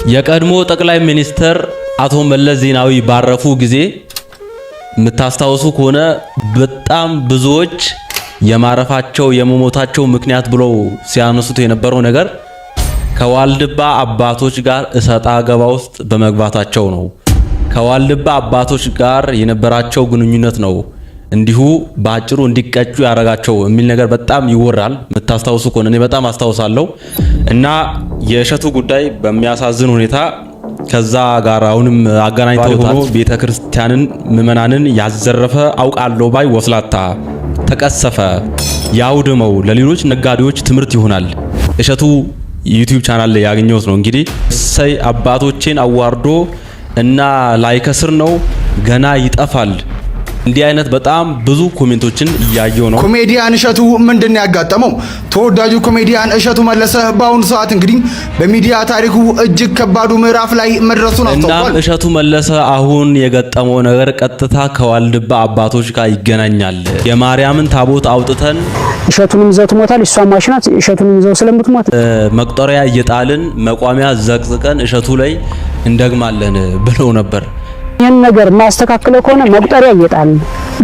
የቀድሞ ጠቅላይ ሚኒስትር አቶ መለስ ዜናዊ ባረፉ ጊዜ የምታስታውሱ ከሆነ በጣም ብዙዎች የማረፋቸው የመሞታቸው ምክንያት ብለው ሲያነሱት የነበረው ነገር ከዋልድባ አባቶች ጋር እሰጣ ገባ ውስጥ በመግባታቸው ነው። ከዋልድባ አባቶች ጋር የነበራቸው ግንኙነት ነው እንዲሁ ባጭሩ እንዲቀጩ ያረጋቸው የሚል ነገር በጣም ይወራል። የምታስታውሱ ከሆነ እኔ በጣም አስታውሳለሁ። እና የእሸቱ ጉዳይ በሚያሳዝን ሁኔታ ከዛ ጋር አሁንም አገናኝተው ሆኖ ቤተክርስቲያንን ምእመናንን ያዘረፈ አውቃለሁ ባይ ወስላታ ተቀሰፈ ያውድመው ለሌሎች ነጋዴዎች ትምህርት ይሆናል። እሸቱ ዩቲዩብ ቻናል ላይ ያገኘሁት ነው። እንግዲህ ሰይ አባቶቼን አዋርዶ እና ላይከስር ነው ገና ይጠፋል። እንዲህ አይነት በጣም ብዙ ኮሜንቶችን እያየው ነው። ኮሜዲያን እሸቱ ምንድነው ያጋጠመው? ተወዳጁ ኮሜዲያን እሸቱ መለሰ በአሁኑ ሰዓት እንግዲህ በሚዲያ ታሪኩ እጅግ ከባዱ ምዕራፍ ላይ መድረሱን አስታውቋል። እና እሸቱ መለሰ አሁን የገጠመው ነገር ቀጥታ ከዋልድባ አባቶች ጋር ይገናኛል። የማርያምን ታቦት አውጥተን እሸቱንም ይዘው ትሞታል፣ እሷ ማሽናት እሸቱንም ይዘው ስለምትሞት መቁጠሪያ እየጣልን መቋሚያ ዘቅዝቀን እሸቱ ላይ እንደግማለን ብለው ነበር። ይሄን ነገር ማስተካከለው ከሆነ መቁጠሪያ እየጣልን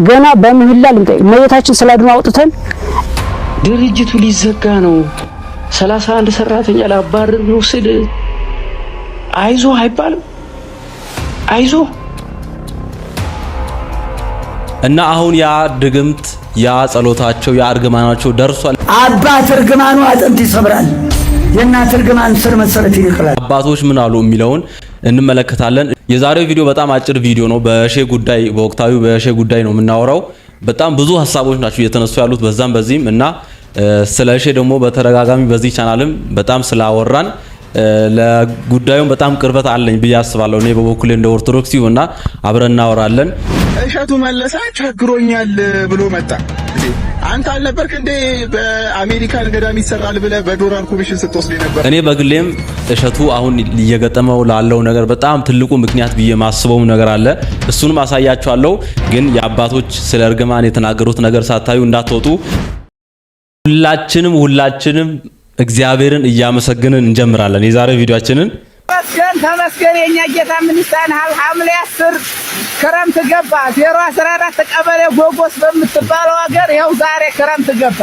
ገና በምህላ ልንጠይ መየታችን ስላድማ አውጥተን ድርጅቱ ሊዘጋ ነው 31 ሰራተኛ ላባረር ነው ስል አይዞ አይባልም። አይዞ እና አሁን ያ ድግምት ያ ጸሎታቸው ያ እርግማናቸው ደርሷል። አባት እርግማኑ አጥንት ይሰብራል፣ የእናት እርግማን ስር መሰረት ይነቅላል። አባቶች ምን አሉ የሚለውን እንመለከታለን። የዛሬው ቪዲዮ በጣም አጭር ቪዲዮ ነው። በእሼ ጉዳይ በወቅታዊ በእሼ ጉዳይ ነው የምናወራው። በጣም ብዙ ሐሳቦች ናቸው እየተነሱ ያሉት በዛም በዚህም እና ስለ እሼ ደግሞ በተደጋጋሚ በዚህ ቻናልም በጣም ስላወራን ለጉዳዩም በጣም ቅርበት አለኝ ብዬ አስባለሁ። እኔ በበኩሌ እንደ ኦርቶዶክሲውና አብረን እናወራለን። እሸቱ መለሰ ቸግሮኛል ብሎ መጣ። አንተ አልነበርክ እንዴ በአሜሪካን ገዳም ይሰራል ብለህ በዶላር ኮሚሽን ስትወስድ ነበር? እኔ በግሌም እሸቱ አሁን እየገጠመው ላለው ነገር በጣም ትልቁ ምክንያት ብዬ ማስበው ነገር አለ። እሱንም አሳያችኋለሁ። ግን የአባቶች ስለ እርግማን የተናገሩት ነገር ሳታዩ እንዳትወጡ። ሁላችንም እግዚአብሔርን እያመሰገንን እንጀምራለን የዛሬ ቪዲዮአችንን። ተመስገን የኛ ጌታ ምንስታን ሐምሌ 10 ክረምት ገባ 014 ቀበሌ ጎጎስ በምትባለው ሀገር ይኸው ዛሬ ክረምት ገባ።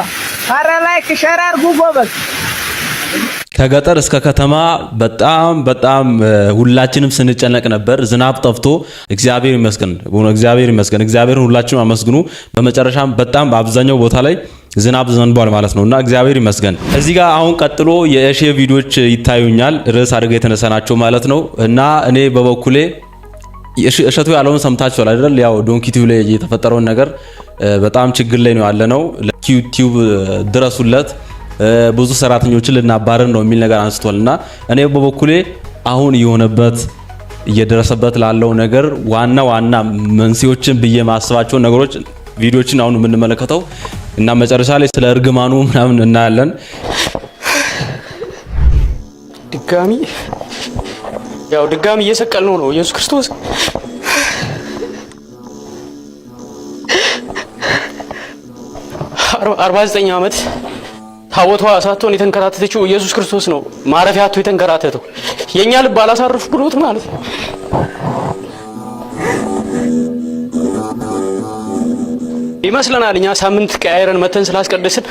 አረ ላይክ ሼር አድርጉ ጎበዝ። ከገጠር እስከ ከተማ በጣም ሁላችንም ስንጨነቅ ነበር። ዝናብ ጠፍቶ እግዚአብሔር ይመስገን። እግዚአብሔርን ሁላችንም አመስግኑ። በመጨረሻም በጣም በአብዛኛው ቦታ ላይ ዝናብ ዘንቧል ማለት ነውና እግዚአብሔር ይመስገን። እዚህ ጋር አሁን ቀጥሎ የእሼ ቪዲዮዎች ይታዩኛል ርዕስ አድርገው የተነሳናቸው ማለት ነው። እና እኔ በበኩሌ እሸቱ ያለውን ሰምታችኋል አይደል? ያው ዶንኪቲው ላይ የተፈጠረውን ነገር በጣም ችግር ላይ ነው ያለነው። ለዩቲዩብ ድረሱለት ብዙ ሰራተኞችን ልናባረር ነው የሚል ነገር አንስቷልና እኔ በበኩሌ አሁን የሆነበት እየደረሰበት ላለው ነገር ዋና መንስኤዎችን ብዬ ማስባቸው ነገሮች ቪዲዮችን አሁን የምንመለከተው እና መጨረሻ ላይ ስለ እርግማኑ ምናምን እናያለን። ድጋሚ እየሰቀልነው ነው ኢየሱስ ክርስቶስ። አርባ 49 ዓመት ታቦቷ ሳትሆን የተንከራተተችው ኢየሱስ ክርስቶስ ነው። ማረፊያ አጥቶ የተንከራተተው የኛ ልብ አላሳርፍ ብሎት ማለት ነው። ይመስለናል እኛ ሳምንት ቀያይረን መተን ስላስቀደስን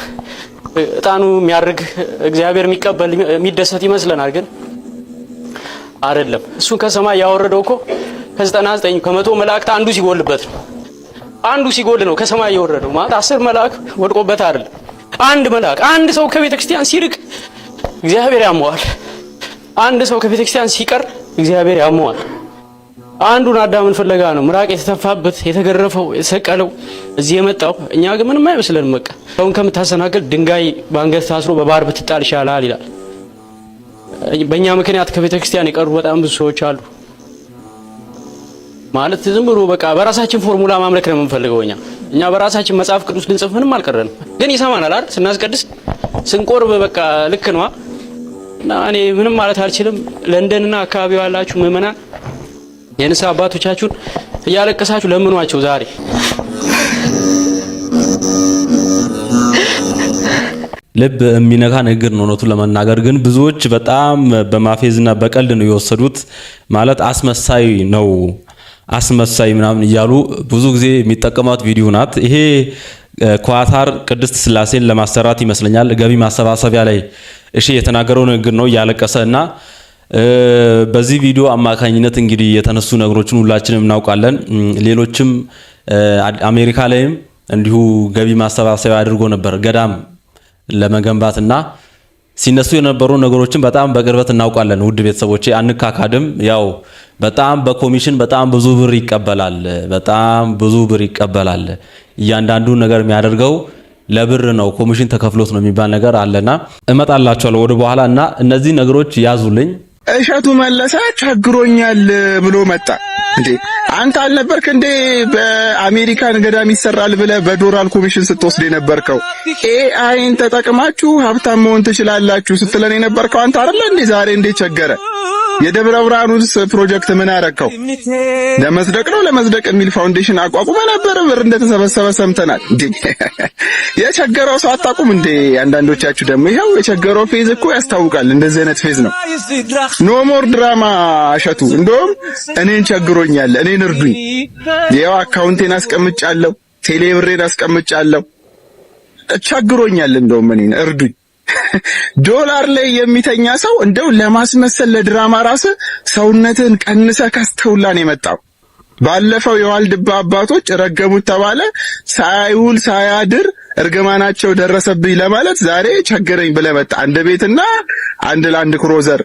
እጣኑ የሚያርግ እግዚአብሔር የሚቀበል የሚደሰት ይመስለናል። ግን አይደለም። እሱን ከሰማይ ያወረደው እኮ ከ99 ከመቶ መላእክት አንዱ ሲጎልበት ነው። አንዱ ሲጎል ነው ከሰማይ ያወረደው ማለት 10 መላእክት ወድቆበት አይደለም። አንድ መልአክ አንድ ሰው ከቤተ ክርስቲያን ሲርቅ እግዚአብሔር ያመዋል። አንድ ሰው ከቤተ ክርስቲያን ሲቀር እግዚአብሔር ያመዋል። አንዱን አዳምን ፍለጋ ነው ምራቅ የተተፋበት የተገረፈው የተሰቀለው እዚህ የመጣው። እኛ ግን ምንም አይመስለንም። በቃ ሰውን ከምታሰናክል ድንጋይ ባንገት ታስሮ በባህር ብትጣል ይሻላል ይላል። በእኛ ምክንያት ከቤተ ክርስቲያን የቀሩ በጣም ብዙ ሰዎች አሉ። ማለት ዝም ብሎ በቃ በራሳችን ፎርሙላ ማምለክ ነው የምንፈልገው። እኛ በራሳችን መጽሐፍ ቅዱስ ልንጽፍ ምንም አልቀረንም። ግን ይሰማናል አይደል? ስናስቀድስ ስንቆርብ በቃ ልክ ነው። እና እኔ ምንም ማለት አልችልም። ለንደንና አካባቢው ያላችሁ ምእመናን የንስሐ አባቶቻችሁን እያለቀሳችሁ ለምኗቸው። ዛሬ ልብ የሚነካ ንግግር ነው እውነቱን ለመናገር ግን ብዙዎች በጣም በማፌዝና በቀልድ ነው የወሰዱት ማለት አስመሳይ ነው አስመሳይ ምናምን እያሉ ብዙ ጊዜ የሚጠቀሙት ቪዲዮ ናት ይሄ ኳታር ቅድስት ስላሴን ለማሰራት ይመስለኛል ገቢ ማሰባሰቢያ ላይ እሺ የተናገረው ንግግር ነው ያለቀሰና በዚህ ቪዲዮ አማካኝነት እንግዲህ የተነሱ ነገሮችን ሁላችንም እናውቃለን ሌሎችም አሜሪካ ላይም እንዲሁ ገቢ ማሰባሰቢያ አድርጎ ነበር ገዳም ለመገንባትና ሲነሱ የነበሩ ነገሮችን በጣም በቅርበት እናውቃለን ውድ ቤተሰቦቼ አንካካድም ያው በጣም በኮሚሽን በጣም ብዙ ብር ይቀበላል እያንዳንዱ ነገር የሚያደርገው ለብር ነው ኮሚሽን ተከፍሎት ነው የሚባል ነገር አለና እመጣላችኋለሁ ወደ በኋላና እነዚህ ነገሮች ያዙልኝ እሸቱ መለሰ ቸግሮኛል ብሎ መጣ እንዴ አንተ አልነበርክ እንዴ በአሜሪካን ገዳም ይሰራል ብለ በዶላር ኮሚሽን ስትወስድ የነበርከው ኤአይን ተጠቅማችሁ ሀብታም መሆን ትችላላችሁ ስትለን የነበርከው አንተ አይደል እንዴ ዛሬ እንዴ ቸገረ የደብረ ብርሃኑስ ፕሮጀክት ምን አረከው ለመዝደቅ የሚል ፋውንዴሽን አቋቁመ ነበር ብር እንደተሰበሰበ ሰምተናል እንዴ የቸገረው ሰው አጣቁም እንዴ አንዳንዶቻችሁ ደግሞ ይሄው የቸገረው ፌዝ እኮ ያስታውቃል እንደዚህ አይነት ፌዝ ነው ኖ ሞር ድራማ እሸቱ እንደውም እኔን ቸግሮኛል እኔን እርዱኝ ያው አካውንቴን አስቀምጫለሁ ቴሌብሬን አስቀምጫለሁ ቸግሮኛል እንደውም እኔን እርዱኝ ዶላር ላይ የሚተኛ ሰው እንደው ለማስመሰል ለድራማ ራስ ሰውነትን ቀንሰ ከስተውላን የመጣው ባለፈው የዋልድባ አባቶች ረገሙት ተባለ ሳይውል ሳያድር እርግማናቸው ደረሰብኝ ለማለት ዛሬ ቸገረኝ ብለ መጣ አንድ ቤትና አንድ ላንድ ክሮዘር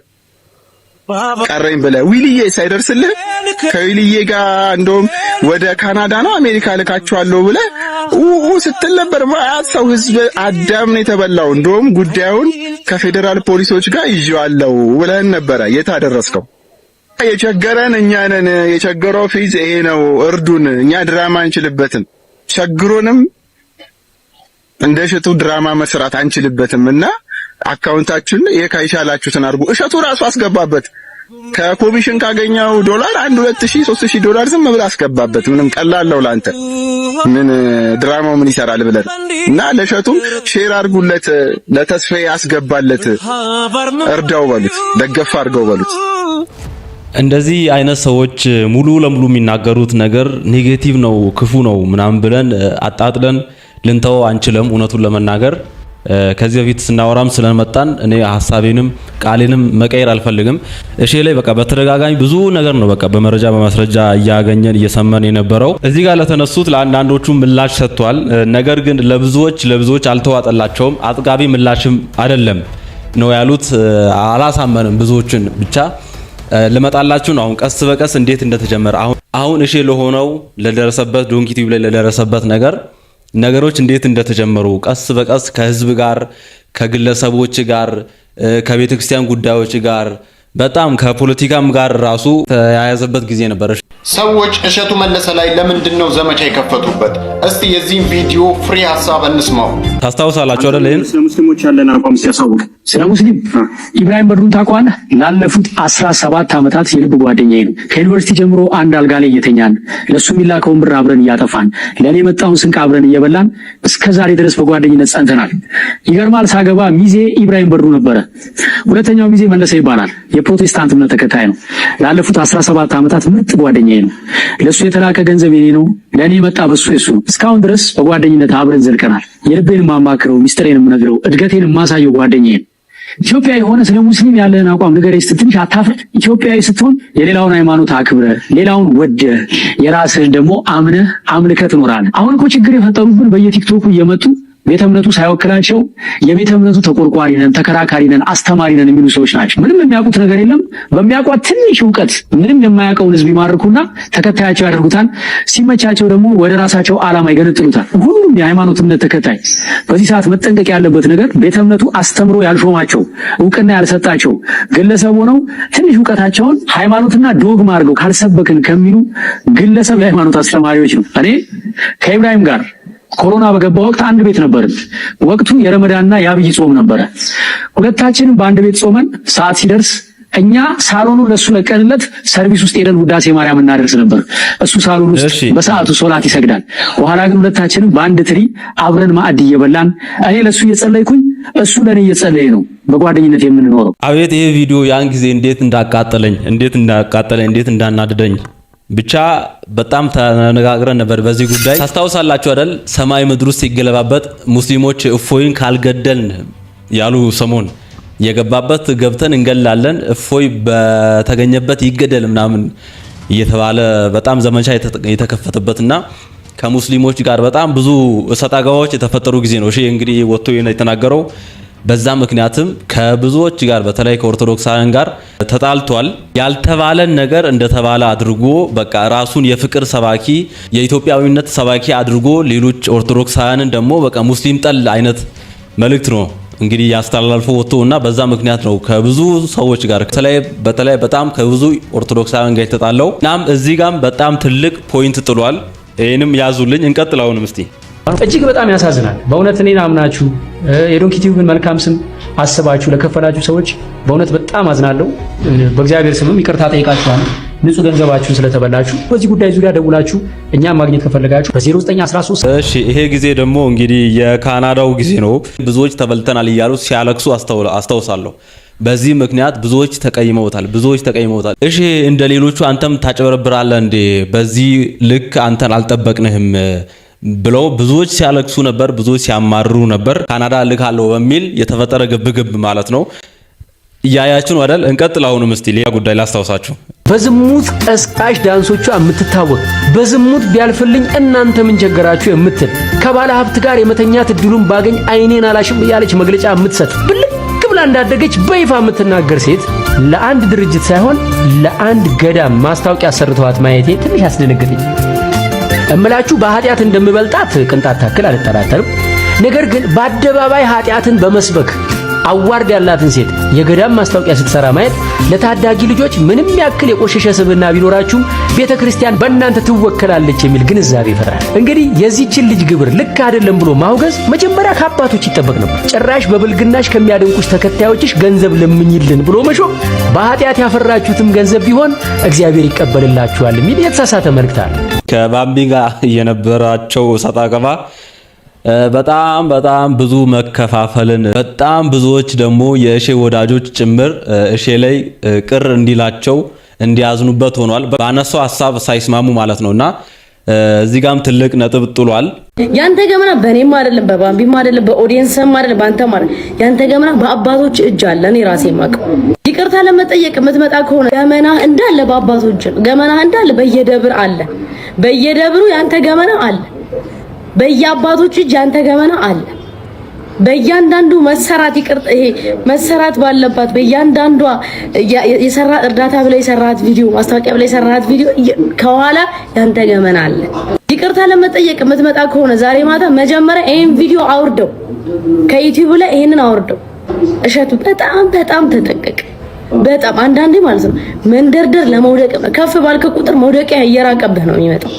ቀረኝ ብለ ዊሊዬ ሳይደርስልህ ከዊሊዬ ጋር እንደውም ወደ ካናዳ ነው አሜሪካ ልካቸዋለሁ ብለ ስትል ነበር ማያት ሰው ህዝብ አዳም ነው የተበላው እንደውም ጉዳዩን ከፌደራል ፖሊሶች ጋር ይዤዋለሁ ብለህን ነበረ የታደረስከው የቸገረን እኛ ነን የቸገረው ፊዝ ይሄ ነው እርዱን እኛ ድራማ አንችልበትም ቸግሮንም እንደ እሸቱ ድራማ መስራት አንችልበትምና አካውንታችን የካይሻላችሁትን አርጉ እሸቱ ራሱ አስገባበት ከኮሚሽን ካገኘው ዶላር 1-2000 $3000 ዝም ብለ አስገባበት ምንም ቀላለው ላንተ ምን ድራማው ምን ይሰራል ብለን እና ለእሸቱ ሼር አርጉለት ለተስፋዬ ያስገባለት እርዳው በሉት ደገፍ አርገው በሉት እንደዚህ አይነት ሰዎች ሙሉ ለሙሉ የሚናገሩት ነገር ኔጌቲቭ ነው ክፉ ነው ምናምን ብለን አጣጥለን ልንተው አንችልም እውነቱን ለመናገር ከዚህ በፊት ስናወራም ስለመጣን እኔ ሐሳቤንም ቃሌንም መቀየር አልፈልግም እሺ ላይ በቃ በተደጋጋሚ ብዙ ነገር ነው በቃ በመረጃ በማስረጃ ያገኘን እየሰማን የነበረው እዚህ ጋር ለተነሱት ለአንዳንዶቹ ምላሽ ሰጥቷል ነገር ግን ለብዙዎች አልተዋጠላቸውም አጥጋቢ ምላሽም አይደለም ነው ያሉት አላሳመንም ብዙዎችን ብቻ ለመጣላችሁ ነው አሁን ቀስ በቀስ እንዴት እንደተጀመረ አሁን እሺ ለሆነው ለደረሰበት ዶንኪ ቲቪ ላይ ለደረሰበት ነገሮች እንዴት እንደተጀመሩ ቀስ በቀስ ከህዝብ ጋር ከግለሰቦች ጋር ከቤተክርስቲያን ጉዳዮች ጋር በጣም ከፖለቲካም ጋር ራሱ ተያያዘበት ጊዜ ነበር ሰዎች እሸቱ መለሰ ላይ ለምንድነው ዘመቻ የከፈቱበት እስቲ የዚህን ቪዲዮ ፍሪ ሐሳብ እንስማው ታስታውሳላችሁ አይደል ስለ ሙስሊሞች ያለን አቋም ሲያሳውቅ ስለ ሙስሊም ኢብራሂም በድሩን ታውቀዋለህ ላለፉት 17 ዓመታት የልብ ጓደኛዬ ነው ከዩኒቨርሲቲ ጀምሮ አንድ አልጋ ላይ እየተኛን ለሱ የሚላከውን ብር አብረን እያጠፋን ለኔ የመጣውን ስንቅ አብረን እየበላን እስከ ዛሬ ድረስ በጓደኝነት ጸንተናል ይገርማል ሳገባ ሚዜ ኢብራሂም በድሩ ነበረ ሁለተኛው ሚዜ መለሰ ይባላል የፕሮቴስታንት እምነት ተከታይ ነው ላለፉት 17 ዓመታት ምርጥ ጓደኛዬ ነው ለሱ የተላከ ገንዘብ የኔ ነው ለኔ መጣ በሱ የሱ እስካሁን ድረስ በጓደኝነት አብረን ዘልቀናል የልቤን ማማክረው ሚስጥሬን ምነግረው እድገቴን ማሳየው ጓደኛዬ ኢትዮጵያዊ ሆነ ስለ ሙስሊም ያለህን አቋም ንገረኝ ስትንሽ አታፍር ኢትዮጵያዊ ስትሆን የሌላውን ሃይማኖት አክብረ ሌላውን ወደ የራስህን ደግሞ አምልከህ ትኖራለህ አሁን እኮ ችግር የፈጠሩብን በየቲክቶኩ እየመጡ ቤተ እምነቱ ሳይወክላቸው የቤተ እምነቱ ተቆርቋሪ ነን ተከራካሪ ነን አስተማሪ ነን የሚሉ ሰዎች ናቸው ምንም የሚያውቁት ነገር የለም በሚያውቁት ትንሽ ዕውቀት ምንም የማያውቀውን ህዝብ ይማርኩና ተከታያቸው ያደርጉታል ሲመቻቸው ደግሞ ወደ ራሳቸው ዓላማ ይገነጥሉታል ሁሉም የሃይማኖት እምነት ተከታይ በዚህ ሰዓት መጠንቀቅ ያለበት ነገር ቤተ እምነቱ አስተምሮ ያልሾማቸው ዕውቅና ያልሰጣቸው ግለሰብ ሆነው ትንሽ ዕውቀታቸውን ሃይማኖትና ዶግማ አድርገው ካልሰበክን ከሚሉ ግለሰብ የሃይማኖት አስተማሪዎች ነው እኔ ከኢብራሂም ጋር ኮሮና በገባ ወቅት አንድ ቤት ነበርን ወቅቱ የረመዳንና የአብይ ጾም ነበር ሁለታችንም በአንድ ቤት ጾመን ሰዓት ሲደርስ እኛ ሳሎኑ ለሱ ለቀንለት ሰርቪስ ውስጥ ሄደን ውዳሴ ማርያም እናደርስ ነበር እሱ ሳሎኑ ውስጥ በሰዓቱ ሶላት ይሰግዳል በኋላ ግን ሁለታችንም በአንድ ትሪ አብረን ማዕድ እየበላን እኔ ለሱ እየጸለይኩኝ እሱ ለኔ እየጸለየ ነው በጓደኝነት የምንኖረው። አቤት ይሄ ቪዲዮ ያን ጊዜ እንዴት እንዳናደደኝ ብቻ በጣም ተነጋግረን ነበር በዚህ ጉዳይ። ታስታውሳላችሁ አይደል? ሰማይ ምድር ውስጥ ሲገለባበት ሙስሊሞች እፎይን ካልገደልን ያሉ ሰሞን የገባበት ገብተን እንገላለን፣ እፎይ በተገኘበት ይገደል ምናምን እየተባለ በጣም ዘመቻ የተከፈተበትና ከሙስሊሞች ጋር በጣም ብዙ እሰጣጋዎች የተፈጠሩ ጊዜ ነው። እሺ እንግዲህ ወጥቶ የተናገረው በዛ ምክንያትም ከብዙዎች ጋር በተለይ ከኦርቶዶክሳውያን ጋር ተጣልቷል። ያልተባለን ነገር እንደተባለ አድርጎ በቃ ራሱን የፍቅር ሰባኪ የኢትዮጵያዊነት ሰባኪ አድርጎ ሌሎች ኦርቶዶክሳውያንን ደግሞ በቃ ሙስሊም ጠል አይነት መልእክት ነው እንግዲህ ያስተላልፈው ወጥቶና በዛ ምክንያት ነው ከብዙ ሰዎች ጋር በተለይ በጣም ከብዙ ኦርቶዶክሳውያን ጋር የተጣለው። እናም እዚህ ጋርም በጣም ትልቅ ፖይንት ጥሏል። ይሄንም ያዙልኝ እንቀጥላውንም እስቲ። እጅግ በጣም ያሳዝናል በእውነት እኔን አምናችሁ የዶንኪ ቲዩብን መልካም ስም አስባችሁ ለከፈላችሁ ሰዎች በእውነት በጣም አዝናለሁ። በእግዚአብሔር ስምም ይቅርታ ጠይቃችኋለሁ ንጹህ ገንዘባችሁን ስለተበላችሁ። በዚህ ጉዳይ ዙሪያ ደውላችሁ እኛም ማግኘት ከፈለጋችሁ በ0913 እሺ። ይሄ ጊዜ ደግሞ እንግዲህ የካናዳው ጊዜ ነው። ብዙዎች ተበልተናል እያሉ ሲያለቅሱ አስታውሳለሁ። በዚህ ምክንያት ብዙዎች ተቀይመውታል። እሺ እንደ ሌሎቹ አንተም ታጨበረብራለህ እንዴ? በዚህ ልክ አንተን አልጠበቅንህም ብለው ብዙዎች ሲያለቅሱ ነበር፣ ብዙዎች ሲያማርሩ ነበር። ካናዳ ልካለው በሚል የተፈጠረ ግብግብ ማለት ነው። እያያችሁ ነው አይደል? እንቀጥላውንም እስቲ ሌላ ጉዳይ ላስታውሳችሁ። በዝሙት ቀስቃሽ ዳንሶቿ የምትታወቅ በዝሙት ቢያልፍልኝ እናንተ ምን ቸገራችሁ የምትል ከባለ ሀብት ጋር የመተኛት እድሉን ባገኝ አይኔን አላሽም ያለች መግለጫ የምትሰጥ ብልቅ ብላ እንዳደገች በይፋ የምትናገር ሴት ለአንድ ድርጅት ሳይሆን ለአንድ ገዳም ማስታወቂያ ሰርተዋት ማየቴ ትንሽ አስደነገጠኝ። እምላችሁ በኃጢአት እንደምበልጣት ቅንጣት ታክል አልጠራጠርም። ነገር ግን በአደባባይ ኃጢአትን በመስበክ አዋርድ ያላትን ሴት የገዳም ማስታወቂያ ስትሰራ ማየት ለታዳጊ ልጆች ምንም ያክል የቆሸሸ ስብዕና ቢኖራችሁም ቤተክርስቲያን በእናንተ ትወከላለች የሚል ግንዛቤ ይፈጥራል። እንግዲህ የዚህችን ልጅ ግብር ልክ አይደለም ብሎ ማውገዝ መጀመሪያ ከአባቶች ይጠበቅ ነበር። ጭራሽ በብልግናሽ ከሚያደንቁሽ ተከታዮችሽ ገንዘብ ለምኝልን ብሎ መሾም በኃጢአት ያፈራችሁትም ገንዘብ ቢሆን እግዚአብሔር ይቀበልላችኋል የሚል የተሳሳተ መልእክት አለ። ከባምቢ ጋር የነበራቸው ሰጣ ገባ በጣም ብዙ መከፋፈልን በጣም ብዙዎች ደግሞ የእሼ ወዳጆች ጭምር እሼ ላይ ቅር እንዲላቸው እንዲያዝኑበት ሆኗል። ባነሳው ሐሳብ ሳይስማሙ ማለት ነውና እዚህ ጋርም ትልቅ ነጥብ ጥሏል። ያንተ ገመና በኔም አይደለም በባምቢም አይደለም በኦዲየንስም አይደለም ባንተም አይደለም። ያንተ ገመና በአባቶች እጅ አለ። እኔ ራሴ ማቀው ይቅርታ ለመጠየቅ የምትመጣ ከሆነ ገመና እንዳለ በአባቶች ገመና እንዳለ በየደብር አለ። በየደብሩ ያንተ ገመና አለ። በየአባቶች እጅ ያንተ ገመና አለ። በእያንዳንዱ መሰራት ይቅርታ ይሄ መሰራት ባለባት በእያንዳንዷ የሰራ እርዳታ ብለ የሰራት ቪዲዮ ማስታወቂያ ብለ የሰራት ቪዲዮ ከኋላ ያንተ ገመና አለ። ይቅርታ ለመጠየቅ የምትመጣ ከሆነ ዛሬ ማታ መጀመሪያ ይሄን ቪዲዮ አውርደው ከዩቲዩብ ላይ ይሄንን አውርደው። እሸቱ በጣም ተጠንቀቅ። በጣም አንዳንዴ ማለት ነው መንደርደር ለመውደቅ ከፍ ባልከ ቁጥር መውደቂያ እየራቀብህ ነው የሚመጣው።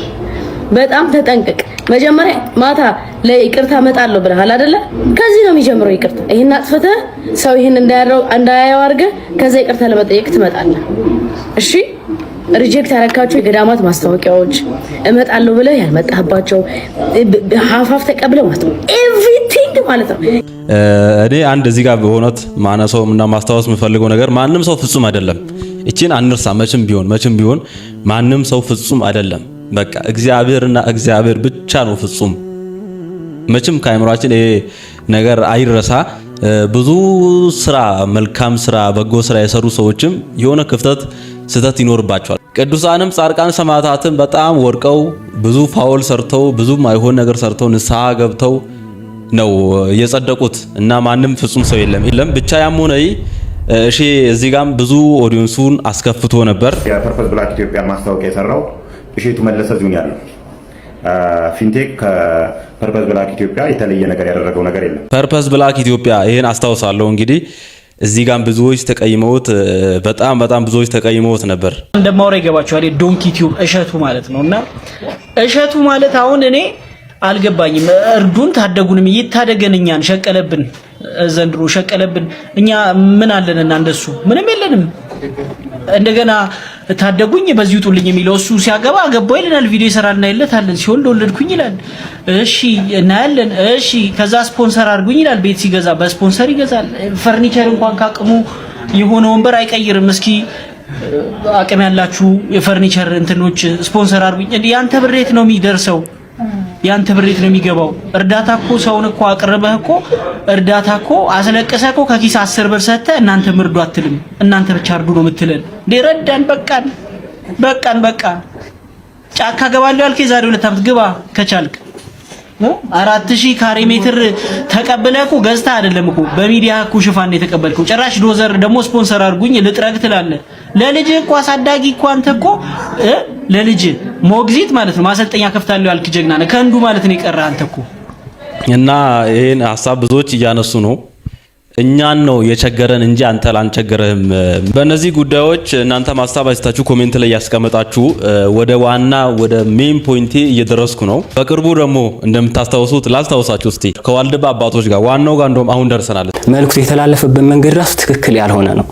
በጣም ተጠንቀቅ። መጀመሪያ ማታ ለይቅርታ መጣለው ብለሃል አይደለ? ከዚህ ነው የሚጀምረው ይቅርታ። ይሄን አጥፍተህ ሰው ይሄን እንዳያየው አድርገህ ከዛ ይቅርታ ለመጠየቅ ትመጣለህ። እሺ ሪጀክት ያረካቸው የገዳማት ማስታወቂያዎች እመጣለሁ ብለህ ያልመጣህባቸው ሀፋፍ ተቀብለህ ማለት ነው ኤቭሪቲንግ ማለት ነው። እኔ አንድ እዚህ ጋር በሆነት ማነሳውና ማስታወስ የምፈልገው ነገር ማንም ሰው ፍጹም አይደለም። እቺን አንርሳ። መቼም ቢሆን ማንም ሰው ፍጹም አይደለም። በቃ እግዚአብሔርና እግዚአብሔር ብቻ ነው ፍጹም። መቼም ከአይምሯችን ይሄ ነገር አይረሳ። ብዙ ስራ፣ መልካም ስራ፣ በጎ ስራ የሰሩ ሰዎችም የሆነ ክፍተት ስህተት ይኖርባቸዋል። ቅዱሳንም ጻድቃን ሰማዕታትም በጣም ወድቀው ብዙ ፋውል ሰርተው ብዙ ማይሆን ነገር ሰርተው ንስሐ ገብተው ነው የጸደቁት እና ማንም ፍጹም ሰው የለም። ብቻ ያም ሆነ እሺ እዚህ ጋርም ብዙ ኦዲየንሱን አስከፍቶ ነበር። የፐርፐዝ ብላክ ኢትዮጵያ ማስታወቂያ የሰራው እሸቱ መለሰ ዙኛል ነው። ፊንቴክ ከፐርፐዝ ብላክ ኢትዮጵያ የተለየ ነገር ያደረገው ነገር የለም። ፐርፐዝ ብላክ ኢትዮጵያ ይሄን አስታውሳለሁ። እንግዲህ እዚህ ጋር ብዙዎች ተቀይመውት በጣም ብዙዎች ተቀይመውት ነበር። እንደማውራ ይገባችኋል። ዶንኪ ቲዩብ እሸቱ ማለት ነውና እሸቱ ማለት አሁን እኔ አልገባኝም። እርዱን ታደጉንም ይታደገን። እኛን ሸቀለብን፣ ዘንድሮ ሸቀለብን። እኛ ምን አለንና እንደሱ ምንም የለንም። እንደገና ታደጉኝ በዚህ ውጡልኝ የሚለው እሱ ሲያገባ አገባው ይለናል። ቪዲዮ ይሰራልና ይለታለን። ሲወልድ ወለድኩኝ ይላል። እሺ እናያለን። እሺ ከዛ ስፖንሰር አድርጉኝ ይላል። ቤት ሲገዛ በስፖንሰር ይገዛል። ፈርኒቸር እንኳን ካቅሙ የሆነ ወንበር አይቀይርም። እስኪ አቅም ያላችሁ የፈርኒቸር እንትኖች ስፖንሰር አድርጉኝ። ያንተ ብሬት ነው የሚደርሰው፣ ያንተ ብሬት ነው የሚገባው። እርዳታ እኮ ሰውን እኮ አቅርበህ እኮ እርዳታ እኮ አስለቀሰህ እኮ ከኪስ 10 ብር ሰጥተህ እናንተ ምርዱ አትልም። እናንተ ብቻ እርዱ ነው የምትለን። ረዳን በቃ ጫካ ገባለሁ ያልከኝ ዛሬ 2 ዓመት ግባ ከቻልክ 4000 ካሬ ሜትር ተቀበለህ እኮ ገዝተህ አይደለም እኮ በሚዲያ እኮ ሽፋን የተቀበልከው። ጭራሽ ዶዘር ደግሞ ስፖንሰር አድርጉኝ ልጥረግ ትላለህ። ለልጅ እኮ አሳዳጊ እኮ አንተ እኮ ለልጅ ሞግዚት ማለት ነው ማሰልጠኛ ከፍታለሁ ያልክ ጀግና ነህ። ከንዱ ማለት ነው የቀረህ አንተ እኮ። እና ይሄን ሐሳብ ብዙዎች እያነሱ ነው። እኛን ነው የቸገረን እንጂ አንተ ላንቸገረህም። በእነዚህ ጉዳዮች እናንተ ሐሳብ አስተያየታችሁ ኮሜንት ላይ ያስቀመጣችሁ ወደ ዋና ወደ ሜን ፖይንቴ እየደረስኩ ነው። በቅርቡ ደግሞ እንደምታስታውሱት ላስታውሳችሁ እስቲ ከዋልድባ አባቶች ጋር ዋናው ጋር እንደውም አሁን ደርሰናል። መልእክቱ የተላለፈበት መንገድ ራሱ ትክክል ያልሆነ ነው።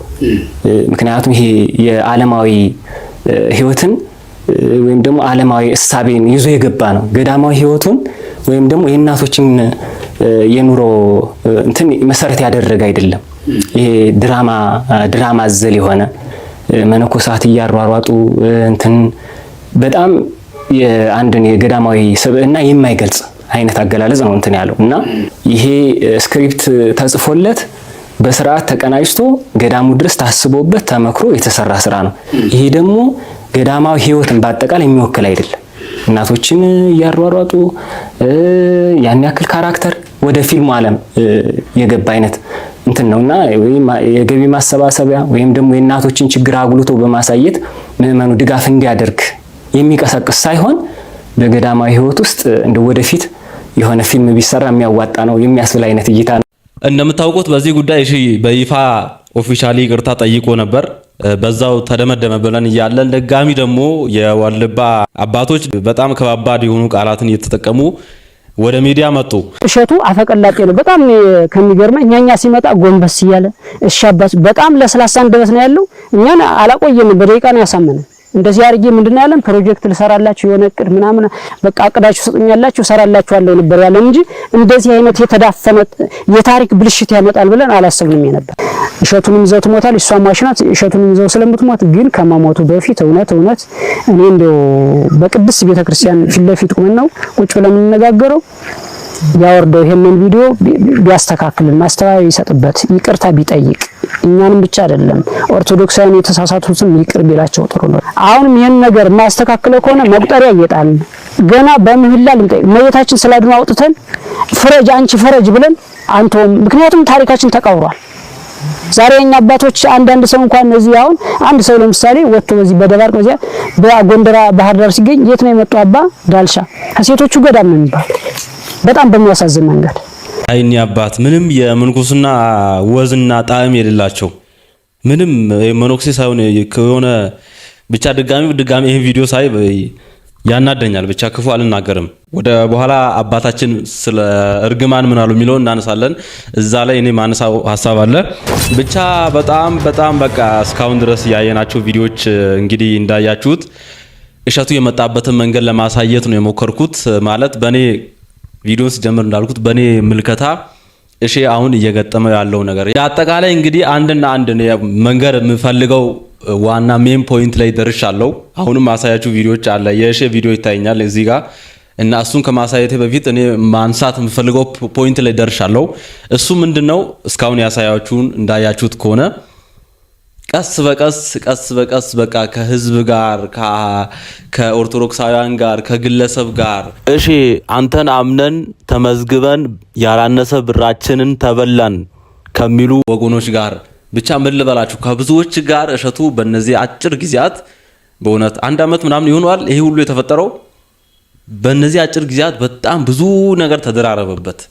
ምክንያቱም ይሄ የዓለማዊ ህይወትን ወይም ደግሞ ዓለማዊ እሳቤን ይዞ የገባ ነው። ገዳማዊ ህይወቱን ወይም ደግሞ የእናቶችን የኑሮ እንትን መሰረት ያደረገ አይደለም። ይሄ ድራማ አዘል የሆነ መነኮሳት እያሯሯጡ እንትን በጣም የአንድን የገዳማዊ ስብዕና የማይገልጽ አይነት አገላለጽ ነው እንትን ያለው እና ይሄ ስክሪፕት ተጽፎለት በስርዓት ተቀናጅቶ ገዳሙ ድረስ ታስቦበት ተመክሮ የተሰራ ስራ ነው። ይሄ ደግሞ ገዳማዊ ህይወትን በአጠቃላይ የሚወክል አይደለም። እናቶችን እያሯሯጡ ያን ያክል ካራክተር ወደ ፊልሙ ዓለም የገባ አይነት እንትን ነውና የገቢ ማሰባሰቢያ ወይም ደግሞ የእናቶችን ችግር አጉልቶ በማሳየት ምዕመኑ ድጋፍ እንዲያደርግ የሚቀሰቅስ ሳይሆን በገዳማዊ ህይወት ውስጥ እንደ ወደፊት የሆነ ፊልም ቢሰራ የሚያዋጣ ነው የሚያስብል አይነት እይታ ነው። እንደምታውቁት በዚህ ጉዳይ እሺ በይፋ ኦፊሻሊ ይቅርታ ጠይቆ ነበር። በዛው ተደመደመ ብለን እያለን ደጋሚ ደግሞ የዋልድባ አባቶች በጣም ከባባድ የሆኑ ቃላትን እየተጠቀሙ ወደ ሚዲያ መጡ። እሸቱ አፈቀላጤ ነው። በጣም ከሚገርመኝ እኛኛ ሲመጣ ጎንበስ እያለ እሺ አባስ በጣም ለስላሳ እንደበስ ነው ያለው። እኛን አላቆየንም፣ በደቂቃ ነው ያሳመነን። እንደዚህ አርጌ ምንድነው ያለን ፕሮጀክት ልሰራላችሁ የሆነ እቅድ ምናምን በቃ አቅዳችሁ ሰጡኛላችሁ ሰራላችኋለሁ ነበር ያለን እንጂ እንደዚህ አይነት የተዳፈነ የታሪክ ብልሽት ያመጣል ብለን አላሰብንም ነበር። እሸቱንም ይዘው ትሞታል፣ እሷም ማሽናት እሸቱንም ይዘው ስለምትሞት ግን ከመሞቱ በፊት እውነት እኔ እንደው በቅድስት ቤተክርስቲያን ፊት ለፊት ቁመን ነው ቁጭ ብለን የምንነጋገረው ያወርደው ይሄንን ቪዲዮ ቢያስተካክልን ማስተዋይ ይሰጥበት ይቅርታ ቢጠይቅ እኛንም ብቻ አይደለም ኦርቶዶክሳውያን የተሳሳቱትን ይቅር ቢላቸው ጥሩ ነው። አሁንም ይሄን ነገር ማስተካከለው ከሆነ መቁጠሪያ እየጣልን ገና በምህላ ልንጠይቅ መየታችን ስላድኖ አውጥተን ፍረጅ አንቺ ፍረጅ ብለን አንተውም። ምክንያቱም ታሪካችን ተቀብሯል። ዛሬ እኛ አባቶች አንዳንድ ሰው እንኳን እዚህ አሁን አንድ ሰው ለምሳሌ ወጥቶ በዚህ በደባርቅ በዚያ በጎንደራ ባህር ዳር ሲገኝ የት ነው የመጣው አባ ዳልሻ ከሴቶቹ ገዳም ነው የሚባል በጣም በሚያሳዝን መንገድ አይኒ አባት ምንም የምንኩስና ወዝና ጣዕም የሌላቸው ምንም መኖክሴ ሳይሆን ከሆነ ብቻ ድጋሚ ይሄን ቪዲዮ ሳይ ያናደኛል። ብቻ ክፉ አልናገርም። ወደ በኋላ አባታችን ስለ እርግማን ምን አሉ የሚለው እናነሳለን። እዛ ላይ እኔ ማነሳው ሐሳብ አለ። ብቻ በጣም በቃ እስካሁን ድረስ ያየናቸው ቪዲዮዎች እንግዲህ እንዳያችሁት እሸቱ የመጣበትን መንገድ ለማሳየት ነው የሞከርኩት። ማለት በኔ ቪዲዮን ሲጀምር እንዳልኩት በኔ ምልከታ እሺ አሁን እየገጠመው ያለው ነገር አጠቃላይ እንግዲህ አንድና አንድ መንገር የምፈልገው ዋና ሜን ፖይንት ላይ ደርሻለሁ። አሁንም ማሳያችሁ ቪዲዮዎች አለ። የእሺ ቪዲዮ ይታየኛል እዚህ ጋር እና እሱን ከማሳየቴ በፊት እኔ ማንሳት የምፈልገው ፖይንት ላይ ደርሻለሁ። እሱ ምንድነው እስካሁን ያሳያችሁን እንዳያችሁት ከሆነ ቀስ በቀስ በቃ ከህዝብ ጋር ከኦርቶዶክሳውያን ጋር ከግለሰብ ጋር እሺ አንተን አምነን ተመዝግበን ያላነሰ ብራችንን ተበላን ከሚሉ ወገኖች ጋር ብቻ ምን ልበላችሁ ከብዙዎች ጋር እሸቱ በእነዚህ አጭር ጊዜያት በእውነት 1 ዓመት ምናምን ይሆናል ይሄ ሁሉ የተፈጠረው። በእነዚህ አጭር ጊዜያት በጣም ብዙ ነገር ተደራረበበት፣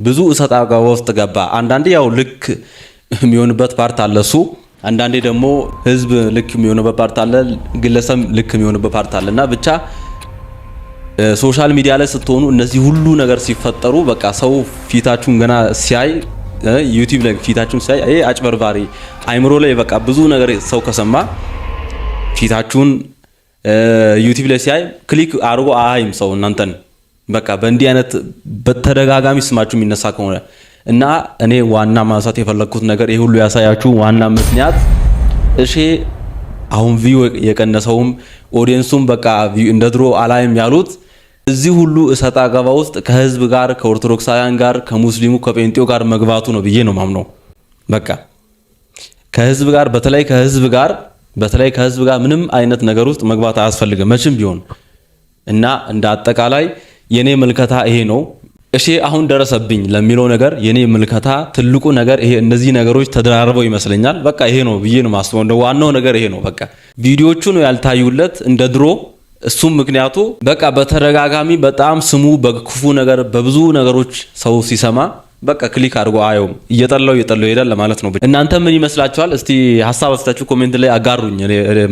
ብዙ እሰጣ ውስጥ ገባ። አንዳንዴ ያው ልክ የሚሆንበት ፓርት አለ እሱ፣ አንዳንዴ ደግሞ ህዝብ ልክ የሚሆንበት ፓርት አለ፣ ግለሰብ ልክ የሚሆንበት ፓርት አለና ብቻ ሶሻል ሚዲያ ላይ ስትሆኑ እነዚህ ሁሉ ነገር ሲፈጠሩ በቃ ሰው ፊታችሁን ገና ሲያይ ዩቲዩብ ላይ ፊታችሁን ሲያይ አጭበርባሪ አይምሮ ላይ በቃ ብዙ ነገር ሰው ከሰማ ፊታችሁን ዩቲዩብ ላይ ሲያይ ክሊክ አድርጎ አያይም ሰው እናንተን በቃ በእንዲህ አይነት በተደጋጋሚ ስማችሁ የሚነሳ ከሆነ እና እኔ ዋና ማንሳት የፈለኩት ነገር ይሄ ሁሉ ያሳያችሁ ዋና ምክንያት እሺ አሁን ቪው የቀነሰውም ኦዲየንሱም በቃ እንደ ድሮ አላይም ያሉት እዚህ ሁሉ እሰጣ ገባ ውስጥ ከህዝብ ጋር ከኦርቶዶክሳውያን ጋር ከሙስሊሙ ከጴንጤው ጋር መግባቱ ነው ብዬ ነው ማምነው። በቃ ከህዝብ ጋር በተለይ ከህዝብ ጋር ምንም አይነት ነገር ውስጥ መግባት አያስፈልግም መቼም ቢሆን እና እንደ አጠቃላይ የኔ ምልከታ ይሄ ነው። እሺ አሁን ደረሰብኝ ለሚለው ነገር የኔ ምልከታ ትልቁ ነገር ይሄ እነዚህ ነገሮች ተደራርበው ይመስለኛል። በቃ ይሄ ነው ብዬ ነው ማስበው። እንደ ዋናው ነገር ይሄ ነው። በቃ ቪዲዮቹ ነው ያልታዩለት እንደ ድሮ እሱም ምክንያቱ በቃ በተደጋጋሚ በጣም ስሙ በክፉ ነገር በብዙ ነገሮች ሰው ሲሰማ በቃ ክሊክ አድርጎ አየው እየጠላው ይሄዳል ለማለት ነው። እናንተ ምን ይመስላችኋል? እስቲ ሐሳብ አስተያየታችሁ ኮሜንት ላይ አጋሩኝ።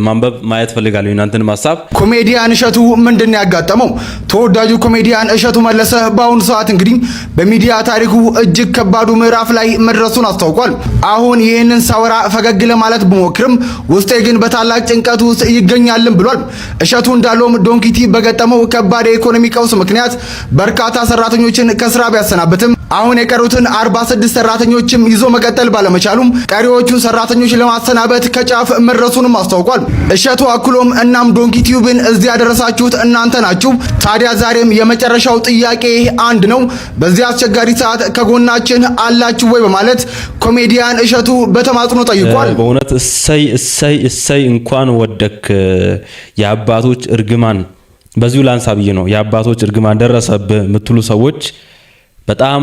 ማንበብ ማየት ፈልጋለሁ እናንተን ሐሳብ። ኮሜዲያን እሸቱ ምንድነው ያጋጠመው? ተወዳጁ ኮሜዲያን እሸቱ መለሰ በአሁኑ ሰዓት እንግዲህ በሚዲያ ታሪኩ እጅግ ከባዱ ምዕራፍ ላይ መድረሱን አስታውቋል። አሁን ይህንን ሳወራ ፈገግ ለማለት ብሞክርም ውስጤ ግን በታላቅ ጭንቀት ውስጥ ይገኛልን ብሏል። እሸቱ እንዳለውም ዶንኪቲ በገጠመው ከባድ የኢኮኖሚ ቀውስ ምክንያት በርካታ ሰራተኞችን ከስራ ቢያሰናብትም አሁን የቀሩትን 46 ሰራተኞችም ይዞ መቀጠል ባለመቻሉም ቀሪዎቹ ሰራተኞች ለማሰናበት ከጫፍ መድረሱንም አስታውቋል። እሸቱ አክሎም እናም ዶንኪቲዩብን እዚህ ያደረሳችሁት እናንተ ናችሁ። ታዲያ ዛሬም የመጨረሻው ጥያቄ አንድ ነው። በዚህ አስቸጋሪ ሰዓት ከጎናችን አላችሁ ወይ በማለት ኮሜዲያን እሸቱ በተማጽኖ ጠይቋል። በእውነት እሰይ እንኳን ወደክ የአባቶች እርግማን በዚሁ ላንሳ ብዬ ነው። የአባቶች እርግማን ደረሰብህ የምትሉ ሰዎች በጣም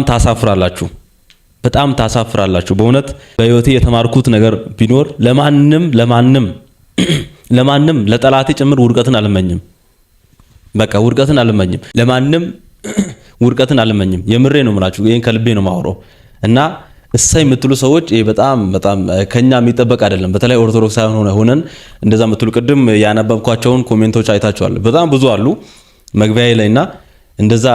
ታሳፍራላችሁ። በእውነት በህይወቴ የተማርኩት ነገር ቢኖር ለማንም ለጠላቴ ጭምር ውድቀትን አልመኝም። በቃ ውድቀትን አልመኝም፣ ለማንም ውድቀትን አልመኝም። የምሬ ነው የምላችሁ፣ ይሄን ከልቤ ነው ማወራው እና እሰይ የምትሉ ሰዎች ይሄ በጣም ከኛ የሚጠበቅ አይደለም። በተለይ ኦርቶዶክሳውያን ሆነን እንደዛ የምትሉ ቅድም ያነበብኳቸውን ኮሜንቶች አይታችኋል። በጣም ብዙ አሉ መግቢያዬ ላይና እንደዛ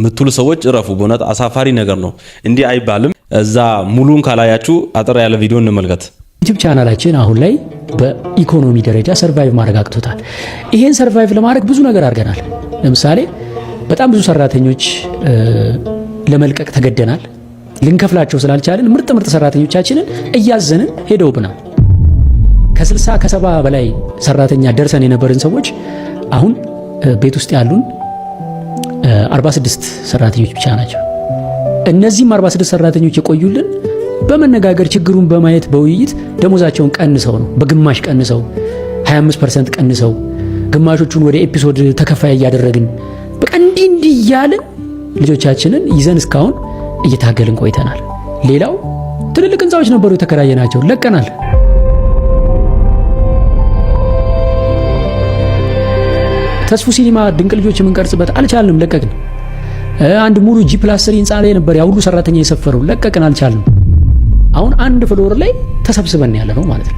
ምትሉ ሰዎች እረፉ። በእውነት አሳፋሪ ነገር ነው። እንዲህ አይባልም። እዛ ሙሉን ካላያችሁ አጠር ያለ ቪዲዮ እንመልከት። ዩቲዩብ ቻናላችን አሁን ላይ በኢኮኖሚ ደረጃ ሰርቫይቭ ማድረግ አቅቶታል። ይሄን ሰርቫይቭ ለማድረግ ብዙ ነገር አድርገናል። ለምሳሌ በጣም ብዙ ሰራተኞች ለመልቀቅ ተገደናል። ልንከፍላቸው ስላልቻለን ምርጥ ሰራተኞቻችንን እያዘንን ሄደውብናል። ከ60 ከ70 በላይ ሰራተኛ ደርሰን የነበርን ሰዎች አሁን ቤት ውስጥ ያሉን 46 ሰራተኞች ብቻ ናቸው። እነዚህም 46 ሰራተኞች የቆዩልን በመነጋገር ችግሩን በማየት በውይይት ደሞዛቸውን ቀንሰው ነው። በግማሽ ቀንሰው 25% ቀንሰው ግማሾቹን ወደ ኤፒሶድ ተከፋይ እያደረግን በቃ እንዲህ እያልን ልጆቻችንን ይዘን እስካሁን እየታገልን ቆይተናል። ሌላው ትልልቅ ህንፃዎች ነበሩ የተከራየናቸው ለቀናል። ተስፉ ሲኒማ ድንቅ ልጆች የምንቀርጽበት አልቻልንም፣ ለቀቅን። አንድ ሙሉ G+3 ህንፃ ላይ ነበር ያ ሁሉ ሰራተኛ የሰፈረው፣ ለቀቅን፣ አልቻልንም። አሁን አንድ ፍሎር ላይ ተሰብስበን ያለ ነው ማለት ነው።